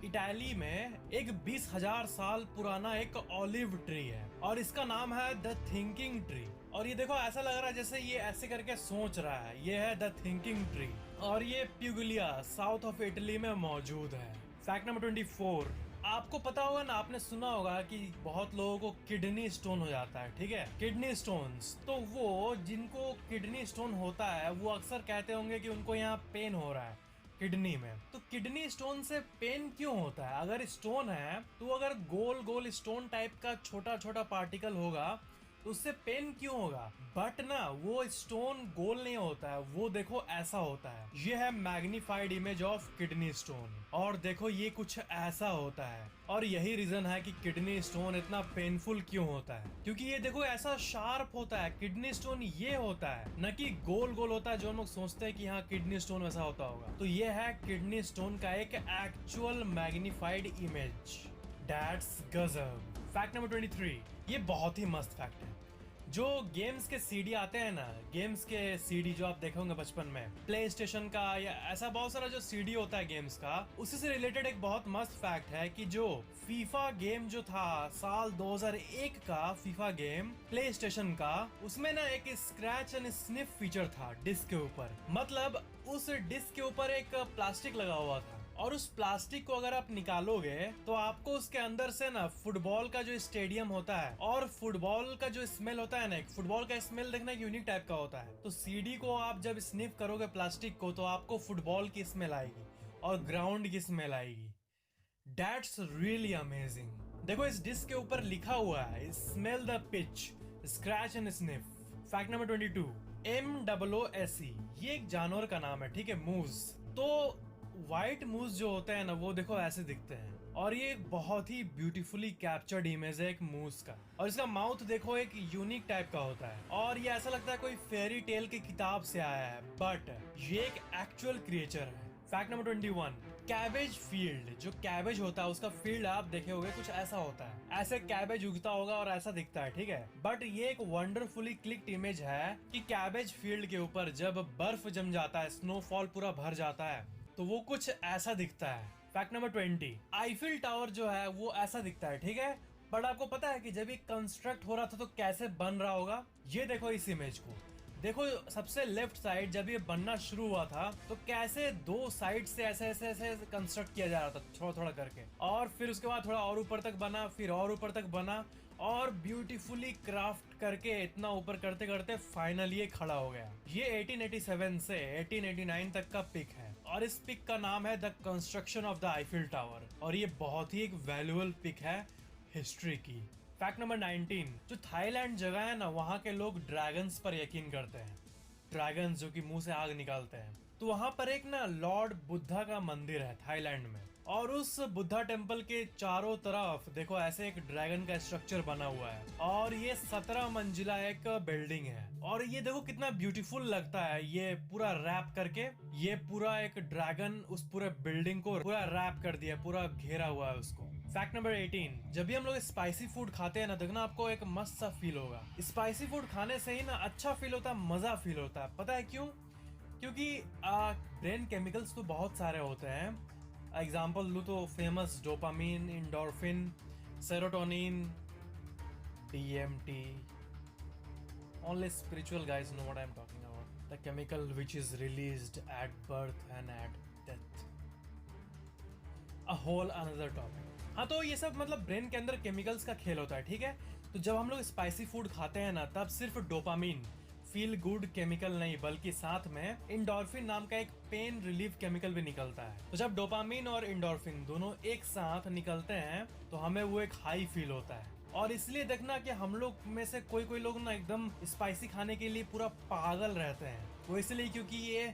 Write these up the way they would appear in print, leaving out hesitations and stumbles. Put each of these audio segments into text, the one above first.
Italy में एक 20,000 साल पुराना एक ऑलिव ट्री है और इसका नाम है द थिंकिंग ट्री। और ये देखो ऐसा लग रहा है जैसे ये ऐसे करके सोच रहा है। ये है द थिंकिंग ट्री और ये प्यूगलिया साउथ ऑफ इटली में मौजूद है। फैक्ट नंबर 24, आपको पता होगा ना, आपने सुना होगा कि बहुत लोगों को किडनी स्टोन हो जाता है, ठीक है, किडनी स्टोन्स। तो वो जिनको किडनी स्टोन होता है वो अक्सर कहते होंगे कि उनको यहाँ पेन हो रहा है किडनी में। तो किडनी स्टोन से पेन क्यों होता है? अगर स्टोन है तो अगर गोल गोल स्टोन टाइप का छोटा छोटा पार्टिकल होगा तो उससे पेन क्यों होगा? बट ना, वो स्टोन गोल नहीं होता है, वो देखो ऐसा होता है। ये है magnified image of kidney stone और देखो ये कुछ ऐसा होता है। और यही रीजन है कि किडनी स्टोन इतना पेनफुल क्यों होता है, क्योंकि ये देखो ऐसा शार्प होता है। किडनी स्टोन ये होता है, न कि गोल गोल होता है जो हम लोग सोचते हैं कि हाँ किडनी स्टोन वैसा होता होगा। तो ये है किडनी स्टोन का एक एक्चुअल मैग्निफाइड इमेज। दैट्स गजब। फैक्ट नंबर 23, ये बहुत ही मस्त फैक्ट है। जो गेम्स के सीडी आते हैं ना, गेम्स के सीडी जो आप देखे होंगे बचपन में, प्ले स्टेशन का या ऐसा बहुत सारा जो सीडी होता है गेम्स का, उसी से रिलेटेड एक बहुत मस्त फैक्ट है कि जो फीफा गेम जो था साल 2001 का फीफा गेम प्ले स्टेशन का, उसमें ना एक स्क्रैच एंड स्निफ फीचर था डिस्क के ऊपर। मतलब उस डिस्क के ऊपर एक प्लास्टिक लगा हुआ था और उस प्लास्टिक को अगर आप निकालोगे तो आपको उसके अंदर से ना फुटबॉल का जो स्टेडियम होता है और फुटबॉल का जो स्मेल होता है ना, एक फुटबॉल का स्मेल देखना एक यूनिक टाइप का होता है। तो सीडी को आप जब स्निफ करोगे प्लास्टिक को तो आपको फुटबॉल की स्मेल आएगी और ग्राउंड की स्मेल आएगी। That's really amazing. देखो इस डिस्क के ऊपर लिखा हुआ है smell the pitch, scratch and sniff. Fact number 22, MOOSE, ये एक जानवर का नाम है, ठीक है, मूज। तो व्हाइट मूस जो होते हैं ना वो देखो ऐसे दिखते हैं और ये एक बहुत ही ब्यूटीफुली कैप्चर्ड इमेज है एक मूस का। और इसका माउथ देखो एक यूनिक टाइप का होता है और ये ऐसा लगता है कोई फेरी टेल की किताब से आया है, बट ये एक एक्चुअल क्रिएचर है। फैक्ट नंबर 21, कैबेज फील्ड, जो कैबेज होता है उसका फील्ड आप देखे होंगे कुछ ऐसा होता है, ऐसे कैबेज उगता होगा और ऐसा दिखता है, ठीक है। बट ये एक वंडरफुली क्लिक्ड इमेज है कि कैबेज फील्ड के ऊपर जब बर्फ जम जाता है, स्नोफॉल पूरा भर जाता है तो वो कुछ ऐसा दिखता है। फैक्ट नंबर 20, आईफिल टावर जो है वो ऐसा दिखता है, ठीक है। बट आपको पता है कि जब ये कंस्ट्रक्ट हो रहा था तो कैसे बन रहा होगा? ये देखो इस इमेज को, देखो सबसे लेफ्ट साइड जब ये बनना शुरू हुआ था तो कैसे दो साइड से ऐसे ऐसे ऐसे कंस्ट्रक्ट किया जा रहा था थोड़ा थोड़ा करके, और फिर उसके बाद थोड़ा और ऊपर तक बना, फिर और ऊपर तक बना और ब्यूटीफुली क्राफ्ट करके इतना ऊपर करते करते फाइनली ये खड़ा हो गया। ये 1887 से 1889 तक का पिक है और इस पिक का नाम है the construction of the Eiffel tower और ये बहुत ही एक वैल्यूएबल पिक है हिस्ट्री की। फैक्ट नंबर 19, जो थाईलैंड जगह है ना वहाँ के लोग ड्रैगन्स पर यकीन करते हैं। ड्रैगन्स जो कि मुंह से आग निकालते हैं। तो वहां पर एक ना लॉर्ड बुद्धा का मंदिर है थाईलैंड में और उस बुद्धा टेम्पल के चारों तरफ देखो ऐसे एक ड्रैगन का स्ट्रक्चर बना हुआ है और ये 17 मंजिला एक बिल्डिंग है और ये देखो कितना ब्यूटीफुल लगता है। ये पूरा रैप करके, ये पूरा एक ड्रैगन उस पूरे बिल्डिंग को पूरा रैप कर दिया, पूरा घेरा हुआ है उसको। फैक्ट नंबर 18, जब भी हम लोग स्पाइसी फूड खाते हैं ना, देखना आपको एक मस्त सा फील होगा। स्पाइसी फूड खाने से ही ना अच्छा फील होता है, मजा फील होता है। पता है क्यों? क्योंकि ब्रेन केमिकल्स तो बहुत सारे होते हैं। एग्जाम्पल लूँ तो famous dopamine, endorphin, serotonin, DMT। Only spiritual guys know what I'm talking about. The chemical which is released at birth and at death. A whole another topic. हाँ, तो ये सब मतलब ब्रेन के अंदर केमिकल्स का खेल होता है, ठीक है। तो जब हम लोग स्पाइसी फूड खाते हैं ना तब सिर्फ डोपामीन फील गुड केमिकल नहीं बल्कि साथ में इंडोर्फिन नाम का एक पेन रिलीफ केमिकल भी निकलता है। तो जब डोपामीन और इंडोर्फिन दोनों एक साथ निकलते हैं तो हमें वो एक हाई फील होता है। और इसलिए देखना कि हम लोग में से कोई कोई लोग ना एकदम स्पाइसी खाने के लिए पूरा पागल रहते हैं, वो इसलिए क्योंकि ये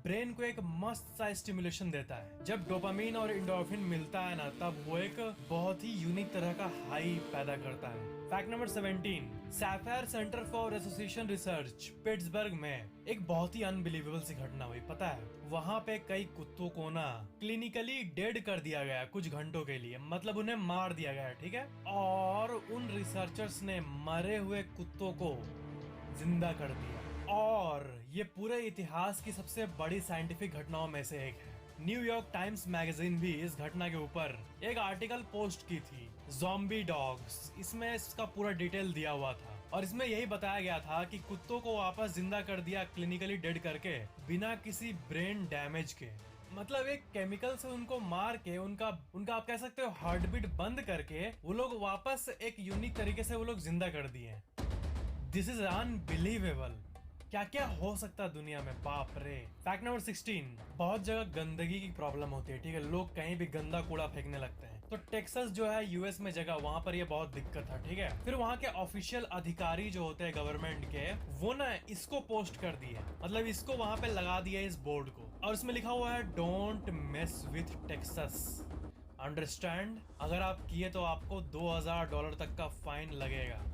ब्रेन को एक मस्त सा स्टिमुलेशन देता है। जब डोपामीन और इंडोर्फिन मिलता है ना तब वो एक बहुत ही यूनिक तरह का हाई पैदा करता है। Fact number 17, sapphire centre for association research Pittsburgh में एक बहुत ही अनबिलीवेबल सी घटना हुई। पता है वहाँ पे कई कुत्तों को ना क्लिनिकली डेड कर दिया गया कुछ घंटों के लिए, मतलब उन्हें मार दिया गया, ठीक है। और उन रिसर्चर्स ने मरे हुए कुत्तों को जिंदा कर दिया और ये पूरे इतिहास की सबसे बड़ी साइंटिफिक घटनाओं में से एक है। न्यूयॉर्क टाइम्स मैगजीन भी इस घटना के ऊपर एक आर्टिकल पोस्ट की थी, ज़ॉम्बी डॉग्स। इसमें इसका पूरा डिटेल दिया हुआ था और इसमें यही बताया गया था कि कुत्तों को वापस जिंदा कर दिया क्लिनिकली डेड करके, बिना किसी ब्रेन डैमेज के। मतलब एक केमिकल से उनको मार के उनका आप कह सकते हो हार्ट बीट बंद करके वो लोग वापस एक यूनिक तरीके से वो लोग जिंदा कर दिए। This is unbelievable. क्या क्या हो सकता है दुनिया में, बाप रे। फैक्ट नंबर 16, बहुत जगह गंदगी की प्रॉब्लम होती है, ठीक है। लोग कहीं भी गंदा कूड़ा फेंकने लगते हैं। तो टेक्सास जो है यूएस में जगह, वहां पर ये बहुत दिक्कत है, ठीक है। फिर वहां के ऑफिशियल अधिकारी जो होते हैं गवर्नमेंट के, वो ना इसको पोस्ट कर दिए, मतलब इसको वहां पे लगा दिया इस बोर्ड को, और इसमें लिखा हुआ है don't mess with Texas. Understand? अगर आप किए तो आपको $2000 तक का फाइन लगेगा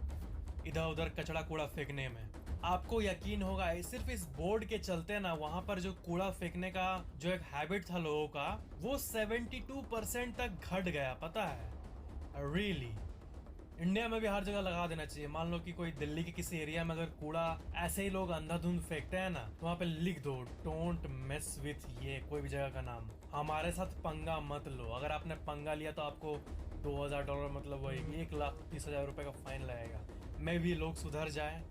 इधर उधर कचरा कूड़ा फेंकने में। आपको यकीन होगा सिर्फ इस बोर्ड के चलते ना वहां पर जो कूड़ा फेंकने का जो एक हैबिट था लोगों का, वो 72% तक घट गया, पता है। रियली इंडिया में भी हर जगह लगा देना चाहिए। मान लो कि कोई दिल्ली के किसी एरिया में अगर कूड़ा ऐसे ही लोग अंधाधुंध फेंकते हैं ना, तो वहाँ पे लिख दो डोंट मेस विथ ये कोई भी जगह का नाम। हमारे साथ पंगा मत लो। अगर आपने पंगा लिया तो आपको $2000 मतलब वही $1,30,000 का फाइन लगेगा। मे भी लोग सुधर जाए।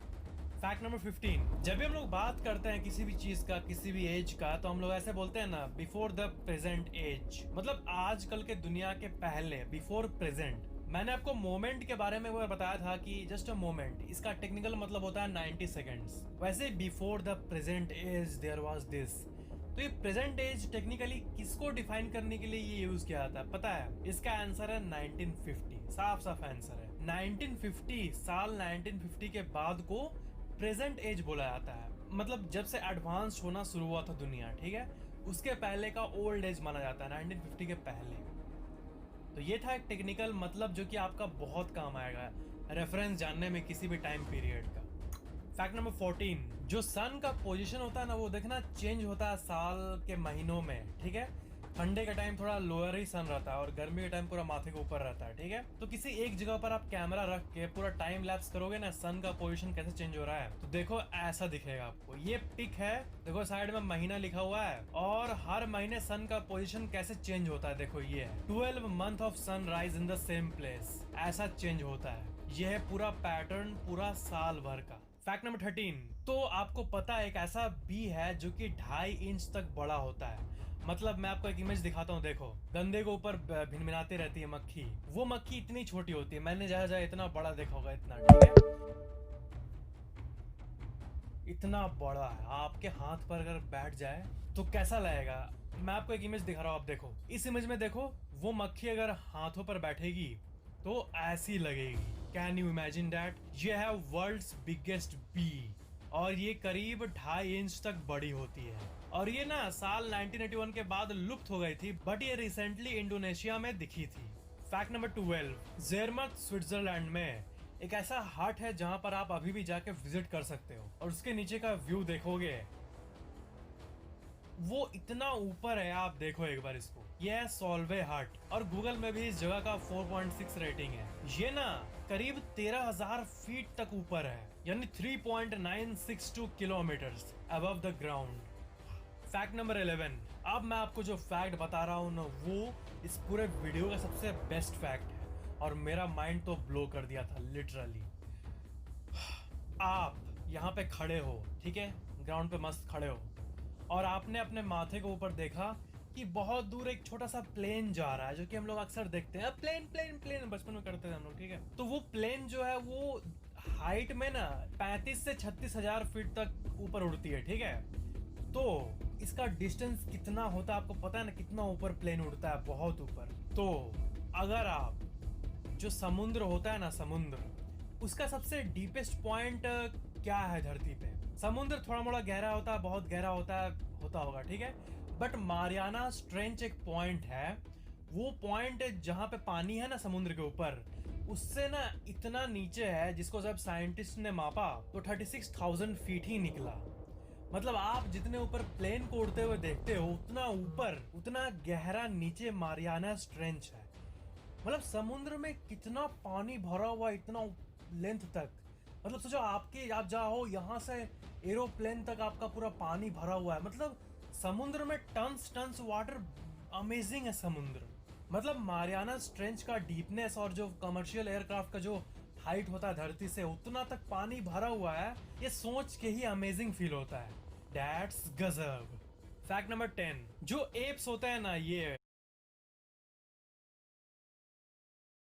फैक्ट नंबर 15, जब भी हम लोग बात करते हैं किसी भी चीज का, किसी भी एज का, तो हम लोग ऐसे बोलते हैं ना, बिफोर द प्रेजेंट एज, मतलब आजकल के दुनिया के पहले, बिफोर प्रेजेंट। मैंने आपको मोमेंट के बारे में वो बताया था कि जस्ट अ मोमेंट, इसका टेक्निकल मतलब होता है 90 सेकेंड्स। वैसे before the present age there was this. तो ये प्रेजेंट एज टेक्निकली किसको डिफाइन करने के लिए ये यूज किया जाता है, पता है? इसका आंसर है 1950। साफ साफ आंसर है 1950। साल 1950 के बाद को प्रेजेंट एज बोला जाता है। मतलब जब से एडवांस होना शुरू हुआ था दुनिया, ठीक है, उसके पहले का ओल्ड एज माना जाता है, 1950 के पहले। तो ये था एक टेक्निकल मतलब जो कि आपका बहुत काम आएगा रेफरेंस जानने में किसी भी टाइम पीरियड का। फैक्ट नंबर 14, जो सन का पोजीशन होता है ना, वो देखना चेंज होता है साल के महीनों में, ठीक है। ठंडे के टाइम थोड़ा लोअर ही सन रहता है और गर्मी के टाइम पूरा माथे के ऊपर रहता है, ठीक है। तो किसी एक जगह पर आप कैमरा रख के पूरा टाइम लैप्स करोगे ना, सन का पोजीशन कैसे चेंज हो रहा है, तो देखो ऐसा दिखेगा आपको। ये पिक है, देखो साइड में महीना लिखा हुआ है और हर महीने सन का पोजीशन कैसे चेंज होता है। देखो ये है 12 month of sunrise in the same place, ऐसा चेंज होता है। ये है पूरा पैटर्न पूरा साल भर का। फैक्ट नंबर 13, तो आपको पता है एक ऐसा बी है जो कि 2.5 इंच तक बड़ा होता है। मतलब मैं आपको एक इमेज दिखाता हूँ, देखो गंदे के ऊपर भिनभिनाती रहती है मक्खी, वो मक्खी इतनी छोटी होती है। मैंने जहाँ इतना बड़ा देखा होगा, इतना, ठीक है, इतना बड़ा है। आपके हाथ पर अगर बैठ जाए तो कैसा लगेगा। मैं आपको एक इमेज दिखा रहा हूँ, आप देखो इस इमेज में, देखो वो मक्खी अगर हाथों पर बैठेगी तो ऐसी लगेगी। Can you imagine that? ये है वर्ल्ड्स बिगेस्ट बी और ये करीब 2.5 इंच तक बड़ी होती है। और ये ना साल 1981 के बाद लुप्त हो गई थी, बट ये रिसेंटली इंडोनेशिया में दिखी थी। फैक्ट नंबर 12, ज़ेरमत स्विट्जरलैंड में एक ऐसा हट है जहां पर आप अभी भी जाके विजिट कर सकते हो और उसके नीचे का व्यू देखोगे, वो इतना ऊपर है। आप देखो एक बार इसको, ये है सोल्वे हट और गूगल में भी इस जगह का 4.6 रेटिंग है। ये ना करीब 13,000 फीट तक ऊपर है, यानी 3.962 kilometres above the ground. Fact number 11, अब मैं आपको जो फैक्ट बता रहा हूँ ना, वो इस पूरे वीडियो का सबसे बेस्ट फैक्ट है और मेरा माइंड तो ब्लो कर दिया था लिटरली। आप यहाँ पे खड़े हो, ठीक है, ग्राउंड पे मस्त खड़े हो और आपने अपने माथे के ऊपर देखा कि बहुत दूर एक छोटा सा प्लेन जा रहा है, जो कि हम लोग अक्सर देखते हैं, प्लेन प्लेन प्लेन बचपन में करते थे हम लोग, ठीक है। तो वो प्लेन जो है वो हाइट में ना 35 से 36,000 फीट तक ऊपर उड़ती है, ठीक है। तो इसका डिस्टेंस कितना होता है आपको पता है ना, कितना ऊपर प्लेन उड़ता है, बहुत ऊपर। तो अगर आप जो समुद्र होता है ना, समुद्र, उसका सबसे डीपेस्ट पॉइंट क्या है धरती पे? समुद्र थोड़ा मोड़ा गहरा होता है, बहुत गहरा होता होगा, ठीक है। बट मारियाना ट्रेंच एक पॉइंट है, वो पॉइंट जहाँ पे पानी है ना समुद्र के ऊपर, उससे ना इतना नीचे है, जिसको जब साइंटिस्ट ने मापा तो 36,000 फीट ही निकला। मतलब आप जितने ऊपर प्लेन को उड़ते हुए देखते हो, उतना ऊपर उतना गहरा नीचे मारियाना ट्रेंच है। मतलब समुद्र में कितना पानी भरा हुआ, इतना लेंथ तक। मतलब सोचो आप जाओ यहाँ से एरोप्लेन तक आपका पूरा पानी भरा हुआ है। मतलब समुद्र में टन्स टन्स वाटर, अमेजिंग है समुद्र। मतलब मारियाना ट्रेंच का डीपनेस और जो कमर्शियल एयरक्राफ्ट का जो हाइट होता है धरती से, उतना तक पानी भरा हुआ है, ये सोच के ही अमेजिंग फील होता है। दैट्स गजब। फैक्ट नंबर 10, जो एप्स होते हैं ना, ये